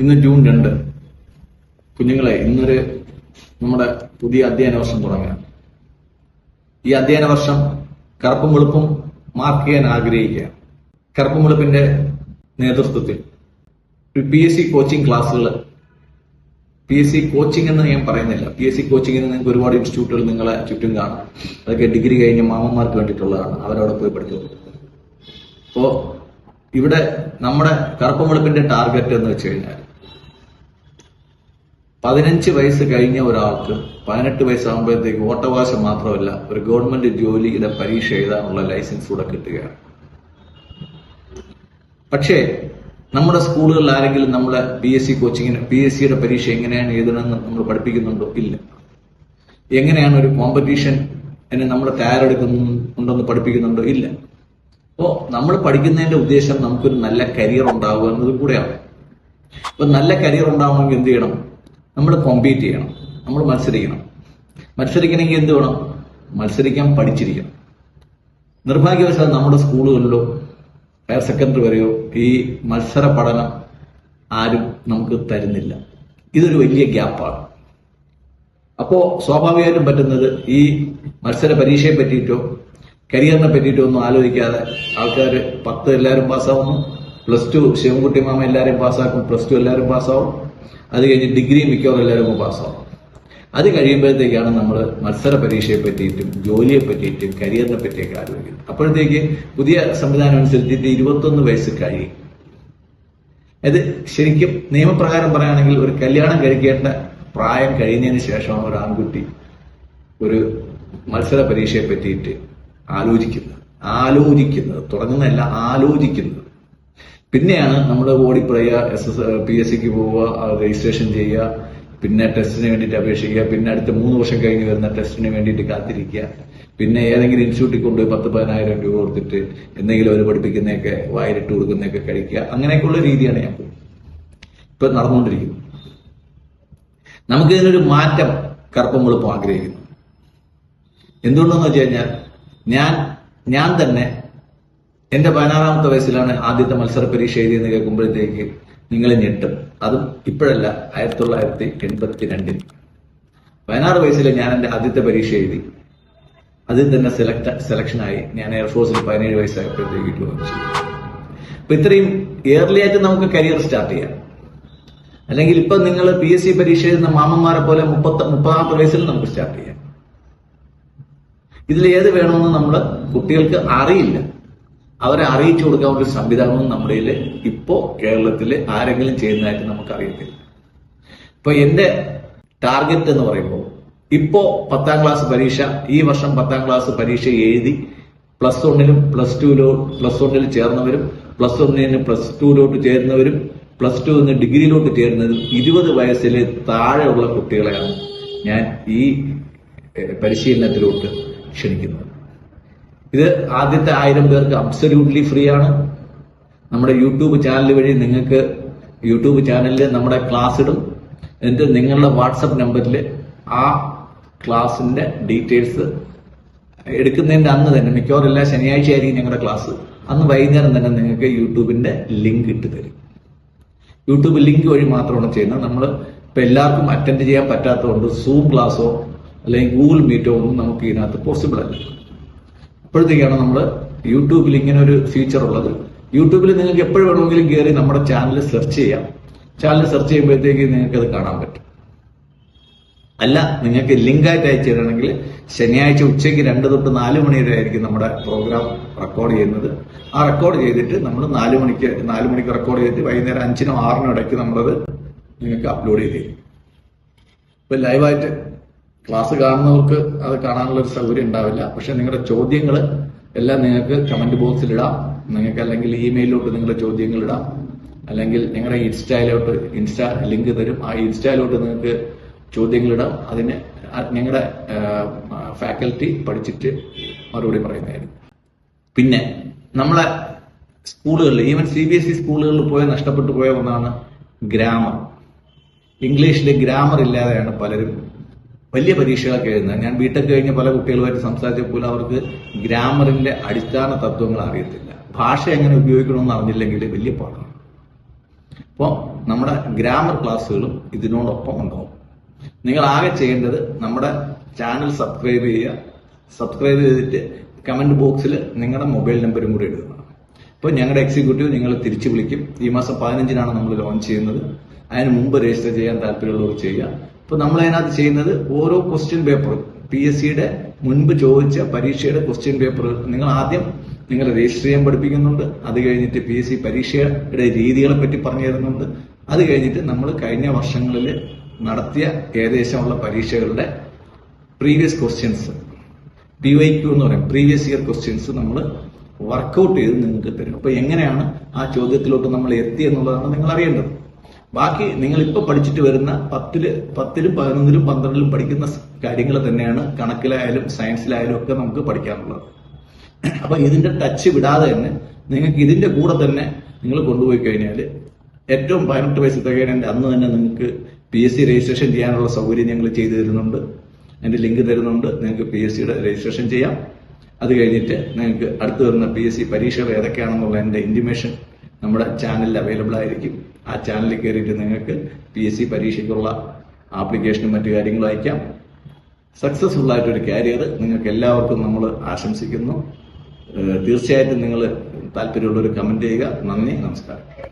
ഇന്ന് ജൂൺ 2. കുഞ്ഞുങ്ങളെ, ഇന്നൊരു നമ്മുടെ പുതിയ അധ്യയന വർഷം തുടങ്ങുകയാണ്. ഈ അധ്യയന വർഷം കറുപ്പും വെളുപ്പും മാർക്ക് ചെയ്യാൻ ആഗ്രഹിക്കുകയാണ്. കറുപ്പും വെളുപ്പിന്റെ നേതൃത്വത്തിൽ ഒരു PSC കോച്ചിങ് ക്ലാസ്സുകൾ, PSC കോച്ചിങ് എന്ന് ഞാൻ പറയുന്നില്ല, PSC കോച്ചിങ്ങിന് നിങ്ങൾക്ക് ഒരുപാട് ഇൻസ്റ്റിറ്റ്യൂട്ടുകൾ നിങ്ങളെ ചുറ്റും കാണും. അതൊക്കെ ഡിഗ്രി കഴിഞ്ഞ മാമന്മാർക്ക് വേണ്ടിയിട്ടുള്ളതാണ്, അവരവിടെ പോയി പഠിച്ചു. അപ്പോ ഇവിടെ നമ്മുടെ കറുപ്പും വെളുപ്പിന്റെ ടാർഗറ്റ് എന്ന് വെച്ച് കഴിഞ്ഞാൽ 15 വയസ്സ് കഴിഞ്ഞ ഒരാൾക്ക് 18 വയസ്സാകുമ്പോഴത്തേക്ക് വോട്ടവകാശം മാത്രമല്ല, ഒരു ഗവൺമെന്റ് ജോലിയുടെ പരീക്ഷ എഴുതാനുള്ള ലൈസൻസ് കൂടെ കിട്ടുകയാണ്. പക്ഷേ നമ്മുടെ സ്കൂളുകളിൽ ആരെങ്കിലും നമ്മളെ PSC കോച്ചിങ്ങിന് PSCയുടെ പരീക്ഷ എങ്ങനെയാണ് എഴുതണമെന്ന് നമ്മൾ പഠിപ്പിക്കുന്നുണ്ടോ? ഇല്ല. എങ്ങനെയാണ് ഒരു കോമ്പറ്റീഷൻ നമ്മൾ തയ്യാറെടുക്കുന്നുണ്ടെന്ന് പഠിപ്പിക്കുന്നുണ്ടോ? ഇല്ല. അപ്പോ നമ്മൾ പഠിക്കുന്നതിന്റെ ഉദ്ദേശം നമുക്കൊരു നല്ല കരിയർ ഉണ്ടാവുക എന്നതും കൂടെയാണ്. അപ്പൊ നല്ല കരിയർ ഉണ്ടാവണമെങ്കിൽ എന്ത് ചെയ്യണം? നമ്മൾ കോമ്പീറ്റ് ചെയ്യണം, നമ്മൾ മത്സരിക്കണം. മത്സരിക്കണമെങ്കിൽ എന്ത് വേണം? മത്സരിക്കാൻ പഠിച്ചിരിക്കണം. നിർഭാഗ്യവശാൽ നമ്മുടെ സ്കൂളുകളിലോ ഹയർ സെക്കൻഡറി വരെയോ ഈ മത്സര പഠനം ആരും നമുക്ക് തരുന്നില്ല. ഇതൊരു വലിയ ഗ്യാപ്പാണ്. അപ്പോ സ്വാഭാവികമായിട്ടും പറ്റുന്നത് ഈ മത്സര പരീക്ഷയെ പറ്റിയിട്ടോ കരിയറിനെ പറ്റിയിട്ടോ ഒന്നും ആലോചിക്കാതെ ആൾക്കാർ 10 എല്ലാവരും പാസ്സാവുന്നു, +2 ശിവൻകുട്ടി മാമ എല്ലാവരും പാസ്സാക്കും, +2 എല്ലാവരും പാസ്സാവും, അത് കഴിഞ്ഞ് ഡിഗ്രി മിക്കവാറും എല്ലാവരും പാസ്സാവും. അത് കഴിയുമ്പോഴത്തേക്കാണ് നമ്മൾ മത്സര പരീക്ഷയെ പറ്റിയിട്ടും ജോലിയെ പറ്റിയിട്ടും കരിയറിനെ പറ്റിയൊക്കെ ആലോചിക്കുന്നത്. അപ്പോഴത്തേക്ക് പുതിയ സംവിധാനം അനുസരിച്ചിട്ട് 21 വയസ്സ് കഴിയും. അത് ശരിക്കും നിയമപ്രകാരം പറയുകയാണെങ്കിൽ ഒരു കല്യാണം കഴിക്കേണ്ട പ്രായം കഴിഞ്ഞതിന് ശേഷമാണ് ഒരു ആൺകുട്ടി ഒരു മത്സര പരീക്ഷയെ പറ്റിയിട്ട് ആലോചിക്കുന്നത് തുടങ്ങുന്നതല്ല, ആലോചിക്കുന്നത്. പിന്നെയാണ് നമ്മൾ ഓടി പറയുക, PSCക്ക് പോവുക, രജിസ്ട്രേഷൻ ചെയ്യുക, പിന്നെ ടെസ്റ്റിന് വേണ്ടിയിട്ട് അപേക്ഷിക്കുക, പിന്നെ അടുത്ത 3 വർഷം കഴിഞ്ഞ് വരുന്ന ടെസ്റ്റിന് വേണ്ടിയിട്ട് കാത്തിരിക്കുക, പിന്നെ ഏതെങ്കിലും ഇൻസ്റ്റിറ്റ്യൂട്ടിൽ കൊണ്ടുപോയി 10,000-10,000 രൂപ കൊടുത്തിട്ട് എന്തെങ്കിലും അവർ പഠിപ്പിക്കുന്നതൊക്കെ വായിലിട്ട് കൊടുക്കുന്നതൊക്കെ കഴിക്കുക. അങ്ങനെയൊക്കെയുള്ള രീതിയാണ് ഞാൻ ഇപ്പൊ നടന്നുകൊണ്ടിരിക്കുന്നത്. നമുക്കിതിനൊരു മാറ്റം കറുപ്പും വെളുപ്പും ആഗ്രഹിക്കുന്നു. എന്തുകൊണ്ടെന്ന് വെച്ച് കഴിഞ്ഞാൽ ഞാൻ തന്നെ എന്റെ 16ാമത്തെ വയസ്സിലാണ് ആദ്യത്തെ മത്സര പരീക്ഷ എഴുതിയെന്ന് കേൾക്കുമ്പോഴത്തേക്ക് നിങ്ങൾ ഞെട്ടും. അതും ഇപ്പോഴല്ല, 1982 16 വയസ്സിൽ ഞാൻ എന്റെ ആദ്യത്തെ പരീക്ഷ എഴുതി. അതിൽ തന്നെ സെലക്ഷനായി. ഞാൻ എയർഫോഴ്സിൽ 17 വയസ്സായപ്പോഴത്തേക്ക് ജോയിൻ ചെയ്തു. അപ്പൊ ഇത്രയും ഇയർലി ആയിട്ട് നമുക്ക് കരിയർ സ്റ്റാർട്ട് ചെയ്യാം. അല്ലെങ്കിൽ ഇപ്പൊ നിങ്ങൾ PSC പരീക്ഷ എഴുതുന്ന മാമന്മാരെ പോലെ 30ാമത്തെ വയസ്സിൽ നമുക്ക് സ്റ്റാർട്ട് ചെയ്യാം. ഇതിൽ ഏത് വേണമെന്ന് നമ്മൾ കുട്ടികൾക്ക് അറിയില്ല. അവരെ അറിയിച്ചു കൊടുക്കാൻ ഒരു സംവിധാനവും നമ്മുടെ ഇപ്പോ കേരളത്തില് ആരെങ്കിലും ചെയ്യുന്നതായിട്ട് നമുക്ക് അറിയത്തില്ല. ഇപ്പൊ എന്റെ ടാർഗറ്റ് എന്ന് പറയുമ്പോൾ ഇപ്പോ 10ാം ക്ലാസ് പരീക്ഷ, ഈ വർഷം 10ാം ക്ലാസ് പരീക്ഷ എഴുതി +1ലും +2ൽ ചേർന്നവരും, +1ന് +2ലോട്ട് ചേരുന്നവരും, +2 ഡിഗ്രിയിലോട്ട് ചേരുന്നതും 20 വയസ്സിൽ താഴെയുള്ള കുട്ടികളെയാണ് ഞാൻ ഈ പരിശീലനത്തിലോട്ട് ക്ഷണിക്കുന്നത്. ഇത് ആദ്യത്തെ 1000 പേർക്ക് അബ്സല്യൂട്ട്ലി ഫ്രീ ആണ്. നമ്മുടെ യൂട്യൂബ് ചാനൽ വഴി നിങ്ങൾക്ക് യൂട്യൂബ് ചാനലിൽ നമ്മുടെ ക്ലാസ് ഇടും. എന്നിട്ട് നിങ്ങളുടെ വാട്സപ്പ് നമ്പറിൽ ആ ക്ലാസിന്റെ ഡീറ്റെയിൽസ് എടുക്കുന്നതിന്റെ അന്ന് തന്നെ, മിക്കവാറും എല്ലാ ശനിയാഴ്ച ആയിരിക്കും ഞങ്ങളുടെ ക്ലാസ്, അന്ന് വൈകുന്നേരം തന്നെ നിങ്ങൾക്ക് യൂട്യൂബിന്റെ ലിങ്ക് ഇട്ട് തരും. യൂട്യൂബ് ലിങ്ക് വഴി മാത്രമാണ് ചെയ്യുന്നത്. നമ്മൾ ഇപ്പൊ എല്ലാവർക്കും അറ്റൻഡ് ചെയ്യാൻ പറ്റാത്തതുകൊണ്ട് സൂം ക്ലാസ്സോ അല്ലെങ്കിൽ ഗൂഗിൾ മീറ്റോ ഒന്നും നമുക്ക് ഇതിനകത്ത് പോസിബിൾ അല്ല. അപ്പോഴത്തേക്കാണ് നമ്മൾ യൂട്യൂബിൽ ഇങ്ങനെ ഒരു ഫീച്ചർ ഉള്ളത്. യൂട്യൂബിൽ നിങ്ങൾക്ക് എപ്പോഴും വേണമെങ്കിലും കയറി നമ്മുടെ ചാനൽ സെർച്ച് ചെയ്യാം. ചാനൽ സെർച്ച് ചെയ്യുമ്പോഴത്തേക്ക് നിങ്ങൾക്ക് അത് കാണാൻ പറ്റും. അല്ല, നിങ്ങൾക്ക് ലിങ്കായിട്ട് അയച്ചു തരണമെങ്കിൽ ശനിയാഴ്ച ഉച്ചയ്ക്ക് 2 തൊട്ട് 4 മണി വരെ ആയിരിക്കും നമ്മുടെ പ്രോഗ്രാം റെക്കോർഡ് ചെയ്യുന്നത്. ആ റെക്കോർഡ് ചെയ്തിട്ട് നമ്മൾ 4 മണിക്ക് റെക്കോർഡ് ചെയ്തിട്ട് വൈകുന്നേരം 5-നും 6-നും ഇടയ്ക്ക് നമ്മളത് നിങ്ങൾക്ക് അപ്ലോഡ് ചെയ്ത് തരും. ഇപ്പൊ ലൈവായിട്ട് ക്ലാസ് കാണുന്നവർക്ക് അത് കാണാനുള്ള ഒരു സൗകര്യം ഉണ്ടാവില്ല. പക്ഷെ നിങ്ങളുടെ ചോദ്യങ്ങൾ എല്ലാം നിങ്ങൾക്ക് കമന്റ് ബോക്സിൽ ഇടാം. നിങ്ങൾക്ക് അല്ലെങ്കിൽ ഇമെയിലോട്ട് നിങ്ങളുടെ ചോദ്യങ്ങൾ ഇടാം. അല്ലെങ്കിൽ നിങ്ങളുടെ ഇൻസ്റ്റാ ലിങ്ക് തരും. ആ ഇൻസ്റ്റായിലോട്ട് നിങ്ങൾക്ക് ചോദ്യങ്ങളിടാം. അതിന് ഞങ്ങളുടെ ഫാക്കൽറ്റി പഠിച്ചിട്ട് മറുപടി പറയുന്നതായിരിക്കും. പിന്നെ നമ്മളെ സ്കൂളുകളിൽ, ഈവൻ CBSE സ്കൂളുകളിൽ നഷ്ടപ്പെട്ടു പോയ ഒന്നാണ് ഗ്രാമർ. ഇംഗ്ലീഷിൽ ഗ്രാമർ ഇല്ലാതെയാണ് പലരും വലിയ പരീക്ഷകളൊക്കെ എഴുതുന്നത്. ഞാൻ ബിടെക് കഴിഞ്ഞ പല കുട്ടികളുമായിട്ട് സംസാരിച്ചപ്പോൾ അവർക്ക് ഗ്രാമറിന്റെ അടിസ്ഥാന തത്വങ്ങൾ അറിയത്തില്ല. ഭാഷ എങ്ങനെ ഉപയോഗിക്കണമെന്ന് അറിഞ്ഞില്ലെങ്കിൽ വലിയ പാടാണ്. അപ്പോൾ നമ്മുടെ ഗ്രാമർ ക്ലാസ്സുകളും ഇതിനോടൊപ്പം ഉണ്ടാവും. നിങ്ങൾ ആകെ ചെയ്യേണ്ടത് നമ്മുടെ ചാനൽ സബ്സ്ക്രൈബ് ചെയ്യുക. സബ്സ്ക്രൈബ് ചെയ്തിട്ട് കമന്റ് ബോക്സിൽ നിങ്ങളുടെ മൊബൈൽ നമ്പറും കൂടി ഇടുക. അപ്പോൾ ഞങ്ങളുടെ എക്സിക്യൂട്ടീവ് നിങ്ങളെ തിരിച്ചു വിളിക്കും. ഈ മാസം 15-നാണ് നമ്മൾ ലോഞ്ച് ചെയ്യുന്നത്. അതിന് മുമ്പ് രജിസ്റ്റർ ചെയ്യാൻ താല്പര്യമുള്ളവർ ചെയ്യുക. അപ്പോൾ നമ്മൾ അതിനകത്ത് ചെയ്യുന്നത് ഓരോ ക്വസ്റ്റ്യൻ പേപ്പറും PSCയുടെ മുൻപ് ചോദിച്ച പരീക്ഷയുടെ ക്വസ്റ്റ്യൻ പേപ്പർ നിങ്ങൾ ആദ്യം നിങ്ങൾ രജിസ്റ്റർ ചെയ്യാൻ പഠിപ്പിക്കുന്നുണ്ട്. അത് കഴിഞ്ഞിട്ട് PSC പരീക്ഷയുടെ രീതികളെ പറ്റി പറഞ്ഞു തരുന്നുണ്ട്. അത് കഴിഞ്ഞിട്ട് നമ്മൾ കഴിഞ്ഞ വർഷങ്ങളിൽ നടത്തിയ ഏകദേശമുള്ള പരീക്ഷകളുടെ പ്രീവിയസ് ക്വസ്റ്റ്യൻസ് PYQ എന്ന് പറയും, പ്രീവിയസ് ഇയർ ക്വസ്റ്റ്യൻസ് നമ്മൾ വർക്കൗട്ട് ചെയ്ത് നിങ്ങൾക്ക് തരും. അപ്പൊ എങ്ങനെയാണ് ആ ചോദ്യത്തിലോട്ട് നമ്മൾ എത്തി എന്നുള്ളതാണ് നിങ്ങൾ അറിയേണ്ടത്. ബാക്കി നിങ്ങൾ ഇപ്പൊ പഠിച്ചിട്ട് വരുന്ന 10-ലും 11-ലും 12-ലും പഠിക്കുന്ന കാര്യങ്ങൾ തന്നെയാണ് കണക്കിലായാലും സയൻസിലായാലും ഒക്കെ നമുക്ക് പഠിക്കാനുള്ളത്. അപ്പൊ ഇതിന്റെ ടച്ച് വിടാതെ തന്നെ നിങ്ങൾക്ക് ഇതിന്റെ കൂടെ തന്നെ നിങ്ങൾ കൊണ്ടുപോയി കഴിഞ്ഞാൽ ഏറ്റവും 18 വയസ്സ് തികയണേന്റെ അന്ന് തന്നെ നിങ്ങൾക്ക് PSC രജിസ്ട്രേഷൻ ചെയ്യാനുള്ള സൗകര്യം ഞങ്ങൾ ചെയ്തു തരുന്നുണ്ട്. അതിന്റെ ലിങ്ക് തരുന്നുണ്ട്. നിങ്ങൾക്ക് PSCയുടെ രജിസ്ട്രേഷൻ ചെയ്യാം. അത് കഴിഞ്ഞിട്ട് നിങ്ങൾക്ക് അടുത്ത് വരുന്ന PSC പരീക്ഷകൾ ഏതൊക്കെയാണെന്നുള്ള എൻ്റെ ഇന്റിമേഷൻ നമ്മുടെ ചാനലിൽ അവൈലബിൾ ആയിരിക്കും. ആ ചാനലിൽ കയറിയിട്ട് നിങ്ങൾക്ക് PSC പരീക്ഷയ്ക്കുള്ള ആപ്ലിക്കേഷനും മറ്റു കാര്യങ്ങളും അയക്കാം. സക്സസ്ഫുൾ ആയിട്ടൊരു കാരിയർ നിങ്ങൾക്ക് എല്ലാവർക്കും നമ്മൾ ആശംസിക്കുന്നു. തീർച്ചയായിട്ടും നിങ്ങൾ താല്പര്യമുള്ളവർ കമന്റ് ചെയ്യുക. നന്ദി, നമസ്കാരം.